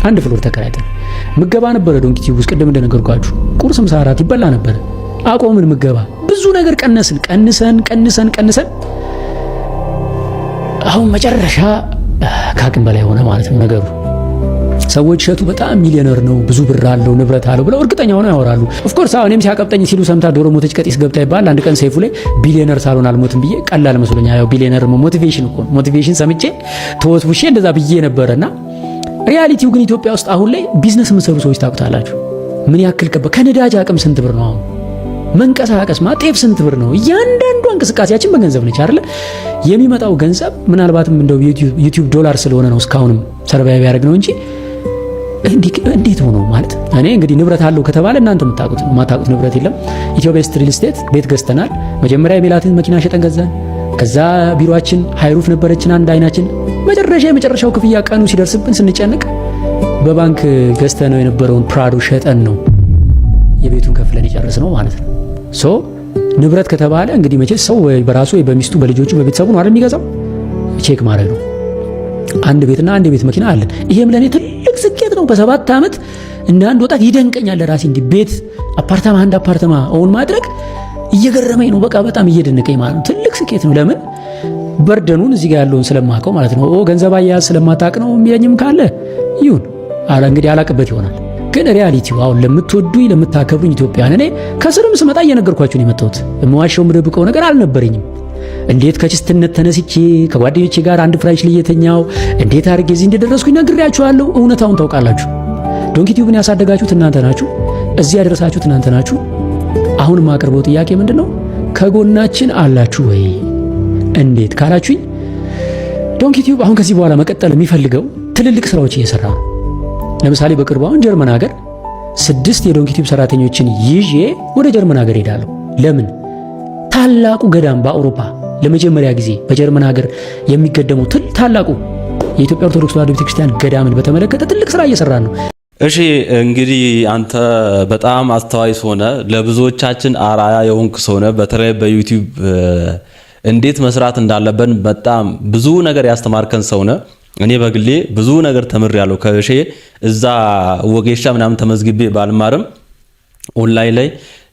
አንድ ፍሎር ተከራይተን ምገባ ነበረ ዶንኪቲዩብ ውስጥ ቅድም እንደነገርኳችሁ ቁርስ፣ ምሳ፣ እራት ይበላ ነበር። አቆምን ምገባ። ብዙ ነገር ቀንሰን አሁን መጨረሻ ከአቅም በላይ ሆነ ማለት ነው ነገሩ። ሰዎች እሸቱ በጣም ሚሊዮነር ነው፣ ብዙ ብር አለው፣ ንብረት አለው ብለው እርግጠኛ ሆነው ያወራሉ። ኦፍ ኮርስ እኔም ሲያቀብጠኝ ሲሉ ሰምታ ዶሮ ሞተች ቀጢስ ገብታ ይባል። አንድ ቀን ሰይፉ ላይ ቢሊዮነር ሳልሆን አልሞትም ብዬ ቀላል መስሎኛ። ያው ቢሊዮነር ሞቲቬሽን እኮ ሞቲቬሽን ሰምቼ ተወስውሼ እንደዛ ብዬ ነበርና ሪያሊቲው ግን ኢትዮጵያ ውስጥ አሁን ላይ ቢዝነስ የምትሰሩ ሰዎች ታውቁታላችሁ ምን ያክል ከነዳጅ አቅም ስንት ብር ነው አሁን መንቀሳቀስ ጤፍ ስንት ብር ነው? እያንዳንዱ እንቅስቃሴያችን በገንዘብ ነች አይደል? የሚመጣው ገንዘብ ምናልባትም እንደው ዩቲዩብ ዶላር ስለሆነ ነው እስካሁንም ሰርቫይቭ ያደርግ ነው እንጂ እንዴት ሆኖ ማለት እኔ እንግዲህ ንብረት አለው ከተባለ እናንተ የምታውቁት ነው። የማታውቁት ንብረት የለም። ኢትዮ ቤስት ሪል ስቴት ቤት ገዝተናል። መጀመሪያ የቤላትን መኪና ሸጠን ገዛን። ከዛ ቢሮአችን ሃይሩፍ ነበረችን አንድ አይናችን። የመጨረሻው ክፍያ ቀኑ ሲደርስብን ስንጨነቅ በባንክ ገዝተነው የነበረውን ፕራዶ ሸጠን ነው የቤቱን ከፍለን የጨረስ ነው ማለት ነው። ሶ ንብረት ከተባለ እንግዲህ መቼ ሰው ወይ በራሱ ወይ በሚስቱ በልጆቹ በቤተሰቡ ነው አይደል የሚገዛው። ቼክ ማድረግ ነው። አንድ ቤትና አንድ ቤት መኪና አለን። ይሄም ለኔ ትልቅ ስኬት ነው። በ7 ዓመት እንደ አንድ ወጣት ይደንቀኛል ለራሴ እንዲህ ቤት አንድ አፓርታማ ኦን ማድረግ እየገረመኝ ነው። በቃ በጣም እየደነቀኝ ማለት ነው። ትልቅ ስኬት ነው። ለምን በርደኑን እዚህ ጋር ያለውን ስለማውቀው ማለት ነው። ገንዘብ አያያዝ ስለማታውቅ ነው የሚለኝም ካለ ይሁን እንግዲህ አላቅበት ይሆናል። ግን ሪያሊቲው አሁን ለምትወዱኝ ለምታከብሩኝ ኢትዮጵያን እኔ ከስርም ስመጣ እየነገርኳችሁ ነው የመጣሁት። የምዋሸው የምደብቀው ነገር አልነበረኝም። እንዴት ከችስትነት ተነስቼ ከጓደኞቼ ጋር አንድ ፍራሽ ላይ የተኛው እንዴት አድርጌ እዚህ እንደደረስኩኝ ነግሬያችኋለሁ። እውነታውን ታውቃላችሁ። ዶንኪ ቲዩብን ያሳደጋችሁት እናንተ ናችሁ። እዚህ ያደረሳችሁት እናንተ ናችሁ። አሁን የማቀርበው ጥያቄ ምንድነው? ከጎናችን አላችሁ ወይ? እንዴት ካላችሁኝ ዶንኪ ቲዩብ አሁን ከዚህ በኋላ መቀጠል የሚፈልገው ትልልቅ ስራዎች እየሰራ ነው። ለምሳሌ በቅርቡ አሁን ጀርመን ሀገር 6 የዶንኪ ቲዩብ ሰራተኞችን ይዤ ወደ ጀርመን ሀገር ሄዳለሁ። ለምን? ታላቁ ገዳም በአውሮፓ ለመጀመሪያ ጊዜ በጀርመን ሀገር የሚገደመው ታላቁ የኢትዮጵያ ኦርቶዶክስ ተዋሕዶ ቤተክርስቲያን ገዳምን በተመለከተ ትልቅ ስራ እየሰራ ነው። እሺ እንግዲህ አንተ በጣም አስተዋይ ሆነ ለብዙዎቻችን አራያ የሆንክ ሰው ነህ። በተለይ በዩቲዩብ እንዴት መስራት እንዳለብን በጣም ብዙ ነገር ያስተማርከን ሰው ነህ። እኔ በግሌ ብዙ ነገር ተምሬያለሁ ከእሺ እዛ ወጌሻ ምናምን ተመዝግቤ ባልማርም ኦንላይን ላይ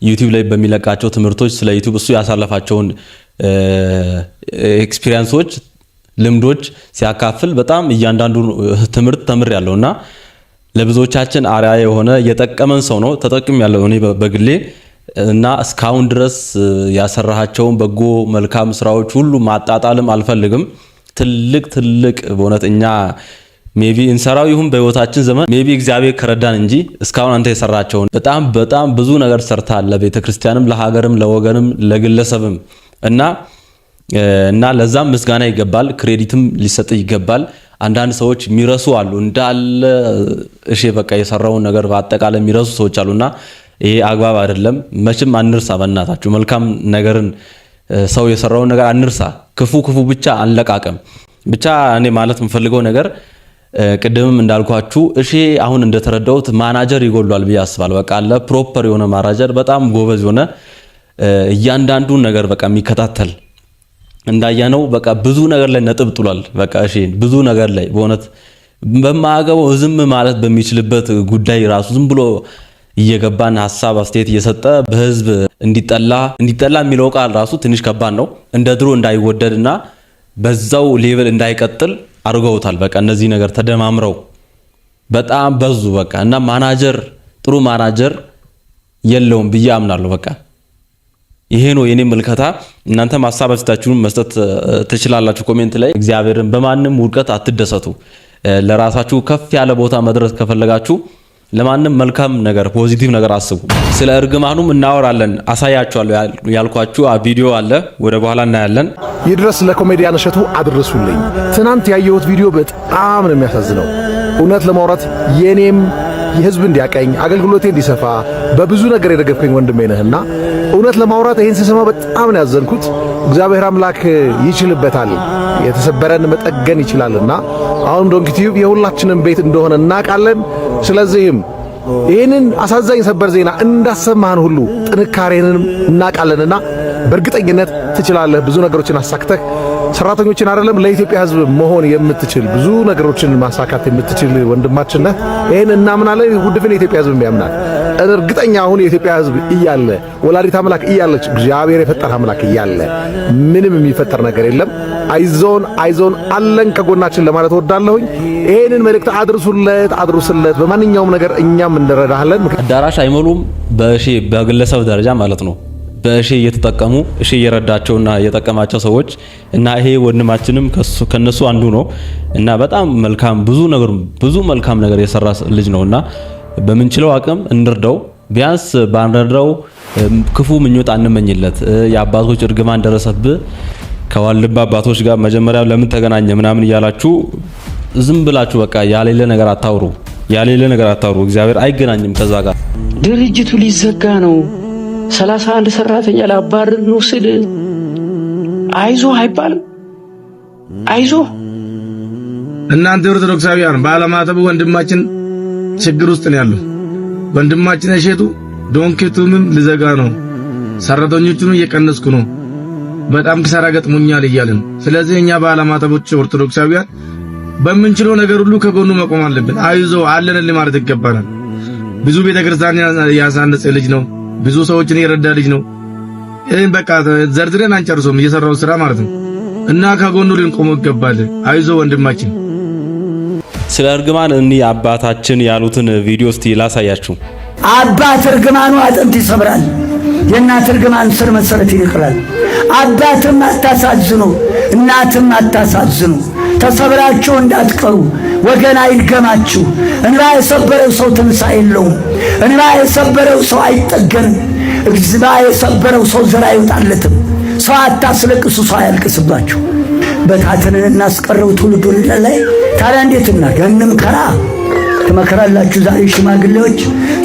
ዩቲዩብ ላይ በሚለቃቸው ትምህርቶች ስለ ዩቲዩብ እሱ ያሳለፋቸውን ኤክስፒሪየንሶች ልምዶች ሲያካፍል በጣም እያንዳንዱ ትምህርት ተምሬያለሁና ለብዙዎቻችን አርአያ የሆነ የጠቀመን ሰው ነው። ተጠቅም ያለው እኔ በግሌ እና እስካሁን ድረስ ያሰራሃቸውን በጎ መልካም ስራዎች ሁሉ ማጣጣልም አልፈልግም። ትልቅ በእውነት እኛ ሜቢ እንሰራው ይሁን በህይወታችን ዘመን ሜቢ እግዚአብሔር ከረዳን እንጂ እስካሁን አንተ የሰራቸውን በጣም ብዙ ነገር ሰርታል። ለቤተክርስቲያንም ለሀገርም ለወገንም ለግለሰብም እና ለዛም ምስጋና ይገባል፣ ክሬዲትም ሊሰጥ ይገባል። አንዳንድ ሰዎች የሚረሱ አሉ እንዳለ እሺ በቃ የሰራውን ነገር በአጠቃላይ የሚረሱ ሰዎች አሉና ይሄ አግባብ አይደለም። መቼም አንርሳ፣ በእናታችሁ መልካም ነገርን ሰው የሰራውን ነገር አንርሳ። ክፉ ብቻ አንለቃቀም። ብቻ እኔ ማለት የምፈልገው ነገር ቅድምም እንዳልኳችሁ እሺ አሁን እንደተረዳሁት ማናጀር ይጎሏል ብዬ አስባለሁ። በቃ አለ ፕሮፐር የሆነ ማናጀር በጣም ጎበዝ የሆነ እያንዳንዱን ነገር በቃ የሚከታተል እንዳያነው በቃ ብዙ ነገር ላይ ነጥብ ጥሏል። በቃ እሺ ብዙ ነገር ላይ በእውነት በማያገባው ዝም ማለት በሚችልበት ጉዳይ ራሱ ዝም ብሎ እየገባን ሐሳብ አስተያየት እየሰጠ በህዝብ እንዲጠላ የሚለው ቃል ራሱ ትንሽ ከባድ ነው። እንደ ድሮ እንዳይወደድና በዛው ሌቭል እንዳይቀጥል አድርገውታል። በቃ እነዚህ ነገር ተደማምረው በጣም በዙ። በቃ እና ማናጀር ጥሩ ማናጀር የለውም ብዬ አምናለሁ። በቃ ይሄ ነው የኔ መልከታ። እናንተ ሐሳብ አስተያየታችሁን መስጠት ትችላላችሁ ኮሜንት ላይ። እግዚአብሔርን በማንም ውድቀት አትደሰቱ። ለራሳችሁ ከፍ ያለ ቦታ መድረስ ከፈለጋችሁ ለማንም መልካም ነገር ፖዚቲቭ ነገር አስቡ። ስለ እርግማኑም እናወራለን፣ አሳያችኋለሁ ያልኳችሁ ቪዲዮ አለ፣ ወደ በኋላ እናያለን። ይድረስ ለኮሜዲያን እሸቱ አድርሱልኝ። ትናንት ያየሁት ቪዲዮ በጣም ነው የሚያሳዝነው። እውነት ለማውራት የኔም የህዝብ እንዲያቀኝ አገልግሎቴ እንዲሰፋ በብዙ ነገር የደገፍከኝ ወንድሜ ነህና እውነት ለማውራት ይሄን ስሰማ በጣም ነው ያዘንኩት። እግዚአብሔር አምላክ ይችልበታል፣ የተሰበረን መጠገን ይችላልና አሁን ዶንኪ ቲዩብ የሁላችንም ቤት እንደሆነ እናውቃለን። ስለዚህም ይህንን አሳዛኝ ሰበር ዜና እንዳሰማህን ሁሉ ጥንካሬንም እናውቃለንና በእርግጠኝነት ትችላለህ። ብዙ ነገሮችን አሳክተህ ሰራተኞችን አይደለም ለኢትዮጵያ ህዝብ መሆን የምትችል ብዙ ነገሮችን ማሳካት የምትችል ወንድማችን ነህ። ይሄን እናምናለን። ውድፍን የኢትዮጵያ ህዝብ ያምናል። እርግጠኛ አሁን የኢትዮጵያ ህዝብ እያለ ወላዲት አምላክ እያለች እግዚአብሔር የፈጠረ አምላክ እያለ ምንም የሚፈጠር ነገር የለም። አይዞን አለን ከጎናችን ለማለት ወዳለሁኝ። ይሄንን መልእክት አድርሱለት። በማንኛውም ነገር እኛም እንረዳሃለን። አዳራሽ አይሞሉም በግለሰብ ደረጃ ማለት ነው። በእሺ እየተጠቀሙ እሺ እየረዳቸውና እየጠቀማቸው ሰዎች እና ይሄ ወንድማችንም ከነሱ አንዱ ነው እና በጣም ብዙ መልካም ነገር የሰራ ልጅ ነውና በምንችለው አቅም እንርዳው። ቢያንስ ባንረዳው ክፉ ምኞት አንመኝለት። የአባቶች እርግማን ደረሰብህ ከዋልባ አባቶች ጋር መጀመሪያ ለምን ተገናኘ ምናምን እያላችሁ ዝም ብላችሁ በቃ ያሌለ ነገር አታውሩ። እግዚአብሔር አይገናኝም ከዛ ጋር። ድርጅቱ ሊዘጋ ነው 31 ሰራተኛ ላባረር ነው ስል አይዞ አይባልም። አይዞ እናንተ ኦርቶዶክሳውያን ባለማተቡ ወንድማችን ችግር ውስጥ ነው ያለው። ወንድማችን እሸቱ ዶንኪ ቲዩብም ሊዘጋ ነው፣ ሰራተኞቹን እየቀነስኩ ነው፣ በጣም ክሳራ ገጥሞኛል እያልን። ስለዚህ እኛ ባለማተቦች ኦርቶዶክሳውያን በምንችለው ነገር ሁሉ ከጎኑ መቆም አለብን። አይዞ አለንልህ ማለት ይገባናል። ብዙ ቤተክርስቲያን ያሳነጸ ልጅ ነው። ብዙ ሰዎችን የረዳ ልጅ ነው። ይሄን በቃ ዘርዝረን አንጨርሶም እየሰራው ስራ ማለት ነው እና ከጎኑ ልንቆም ይገባል። አይዞ ወንድማችን። ስለ እርግማን እኒ አባታችን ያሉትን ቪዲዮ እስቲ ላሳያችሁ። አባት እርግማኑ አጥንት ይሰብራል፣ የእናት እርግማን ስር መሰረት ይነቅላል። አባትም አታሳዝኑ፣ እናትም አታሳዝኑ፣ ተሰብራችሁ እንዳትቀሩ ወገን አይድገማችሁ። እንባ የሰበረው ሰው ትንሣኤ የለውም። እንባ የሰበረው ሰው አይጠገንም። እንባ የሰበረው ሰው ዘር አይወጣለትም። ሰው አታስለቅሱ፣ ሰው አያልቅስባችሁ። በታትንን እናስቀረው ትውልዱን ላይ ታዲያ እንዴት እናገንም ከራ ትመከራላችሁ። ዛሬ ሽማግሌዎች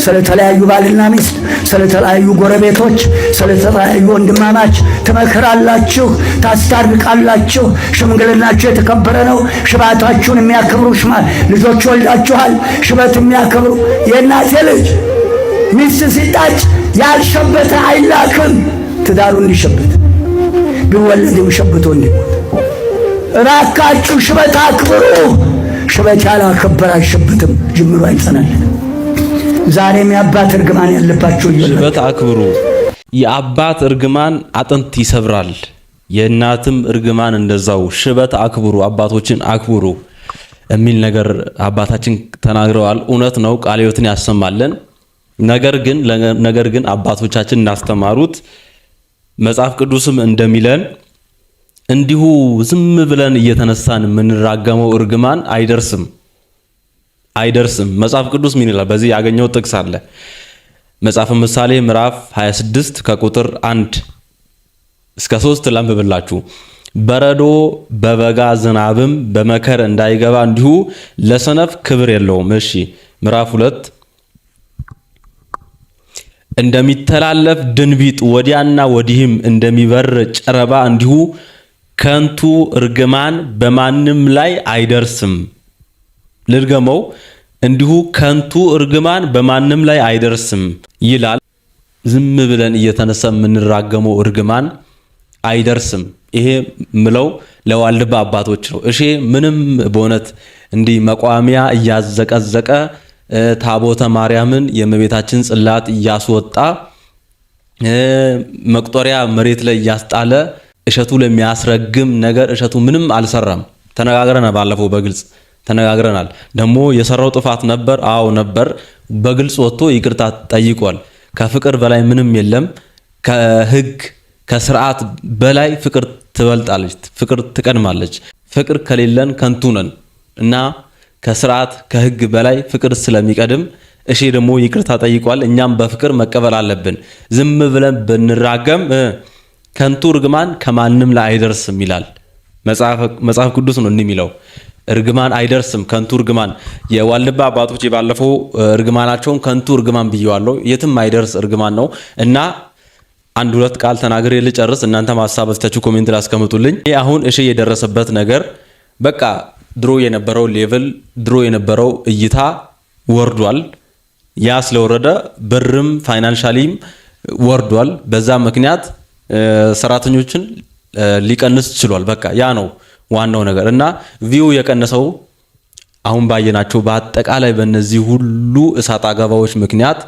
ስለተለያዩ ባልና ሚስት፣ ስለተለያዩ ጎረቤቶች፣ ስለተለያዩ ወንድማማች ትመከራላችሁ፣ ታስታርቃላችሁ። ሽምግልናችሁ የተከበረ ነው። ሽባታችሁን የሚያከብሩ ልጆች ወልዳችኋል። ሽበት የሚያከብሩ የእናቴ ልጅ ሚስት ሲጣጭ ያልሸበተ አይላክም። ትዳሩ እንዲሸበት ቢወለድም ሸብቶ እንዲሞት እባካችሁ ሽበት አክብሩ። ሽበት ያላከበረ አይሸበትም፣ ጅምሩ አይጸናልም። ዛሬም የአባት እርግማን ያለባችሁ ሽበት አክብሩ። የአባት እርግማን አጥንት ይሰብራል፣ የእናትም እርግማን እንደዛው። ሽበት አክብሩ፣ አባቶችን አክብሩ የሚል ነገር አባታችን ተናግረዋል። እውነት ነው፣ ቃለ ሕይወትን ያሰማልን። ነገር ግን አባቶቻችን እናስተማሩት መጽሐፍ ቅዱስም እንደሚለን እንዲሁ ዝም ብለን እየተነሳን የምንራገመው እርግማን አይደርስም። መጽሐፍ ቅዱስ ምን ይላል? በዚህ ያገኘው ጥቅስ አለ። መጽሐፈ ምሳሌ ምዕራፍ 26 ከቁጥር 1 እስከ 3 ላንብብላችሁ። በረዶ በበጋ ዝናብም በመከር እንዳይገባ እንዲሁ ለሰነፍ ክብር የለውም። እሺ ምዕራፍ 2 እንደሚተላለፍ ድንቢጥ ወዲያና ወዲህም እንደሚበር ጨረባ እንዲሁ ከንቱ እርግማን በማንም ላይ አይደርስም። ልድገመው፣ እንዲሁ ከንቱ እርግማን በማንም ላይ አይደርስም ይላል። ዝም ብለን እየተነሳ የምንራገመው እርግማን አይደርስም። ይሄ ምለው ለዋልድባ አባቶች ነው። እሺ ምንም በእውነት እንዲህ መቋሚያ እያዘቀዘቀ ታቦተ ማርያምን የእመቤታችን ጽላት እያስወጣ መቁጠሪያ መሬት ላይ እያስጣለ እሸቱ ለሚያስረግም ነገር እሸቱ ምንም አልሰራም። ተነጋግረናል፣ ባለፈው በግልጽ ተነጋግረናል። ደግሞ የሰራው ጥፋት ነበር፣ አዎ ነበር። በግልጽ ወጥቶ ይቅርታ ጠይቋል። ከፍቅር በላይ ምንም የለም። ከህግ ከስርዓት በላይ ፍቅር ትበልጣለች፣ ፍቅር ትቀድማለች። ፍቅር ከሌለን ከንቱ ነን እና ከስርዓት ከህግ በላይ ፍቅር ስለሚቀድም እሺ ደግሞ ይቅርታ ጠይቋል። እኛም በፍቅር መቀበል አለብን። ዝም ብለን ብንራገም ከንቱ እርግማን ከማንም ላይ አይደርስም ይላል መጽሐፍ ቅዱስ ነው እንደሚለው። እርግማን አይደርስም፣ ከንቱ እርግማን። የዋልድባ አባቶች ባለፈው እርግማናቸውን ከንቱ እርግማን ብየዋለሁ። የትም አይደርስ እርግማን ነው እና አንድ ሁለት ቃል ተናግሬ ልጨርስ። እናንተ ሐሳብ አስተያየታችሁ ኮሜንት ላይ አስቀምጡልኝ። አሁን እሺ የደረሰበት ነገር በቃ ድሮ የነበረው ሌቭል ድሮ የነበረው እይታ ወርዷል። ያ ስለወረደ ብርም ፋይናንሻሊም ወርዷል። በዛ ምክንያት ሰራተኞችን ሊቀንስ ችሏል። በቃ ያ ነው ዋናው ነገር እና ቪው የቀነሰው አሁን ባየናቸው በአጠቃላይ በእነዚህ ሁሉ እሳት አገባዎች ምክንያት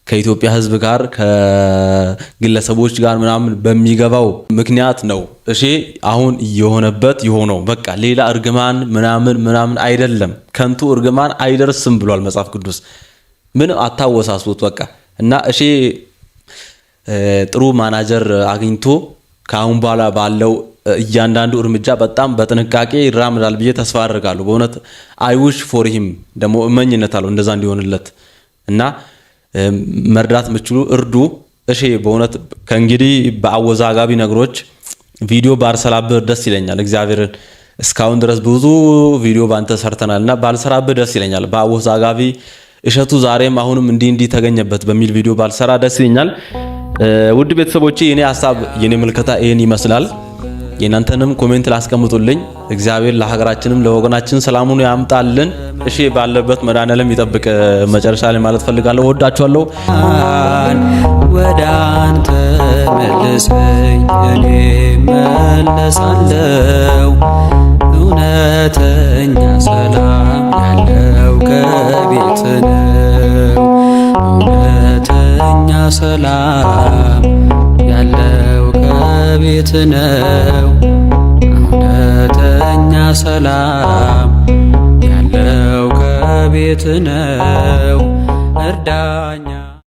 ከኢትዮጵያ ሕዝብ ጋር ከግለሰቦች ጋር ምናምን በሚገባው ምክንያት ነው። እሺ አሁን የሆነበት የሆነው በቃ ሌላ እርግማን ምናምን አይደለም። ከንቱ እርግማን አይደርስም ብሏል መጽሐፍ ቅዱስ። ምን አታወሳስቡት በቃ እና እሺ ጥሩ ማናጀር አግኝቶ ከአሁን በኋላ ባለው እያንዳንዱ እርምጃ በጣም በጥንቃቄ ይራምዳል ብዬ ተስፋ አደርጋለሁ። በእውነት አይዊሽ ፎር ሂም ደግሞ እመኝነታለሁ እንደዛ እንዲሆንለት እና መርዳት የምትችሉ እርዱ። እሺ በእውነት ከእንግዲህ በአወዛጋቢ ነገሮች ቪዲዮ ባልሰራብህ ደስ ይለኛል። እግዚአብሔርን እስካሁን ድረስ ብዙ ቪዲዮ ባንተ ሰርተናልና ባልሰራብህ ደስ ይለኛል። በአወዛጋቢ እሸቱ ዛሬም አሁንም እንዲህ ተገኘበት በሚል ቪዲዮ ባልሰራ ደስ ይለኛል። ውድ ቤተሰቦቼ የኔ ሐሳብ የኔ ምልከታ ይሄን ይመስላል። የናንተንም ኮሜንት ላስቀምጡልኝ። እግዚአብሔር ለሀገራችንም ለወገናችን ሰላሙን ያምጣልን። እሺ ባለበት መድኃኔዓለም ይጠብቅ። መጨረሻ ላይ ማለት ፈልጋለሁ። ወዳችኋለሁ። ወደ አንተ መልሰኝ እኔ መለሳለሁ። እውነተኛ ሰላም ያለው ከቤት ነው። እውነተኛ ሰላም ያለው ከቤት ነው። እውነተኛ ሰላም ያለው ከቤት ነው እርዳኛ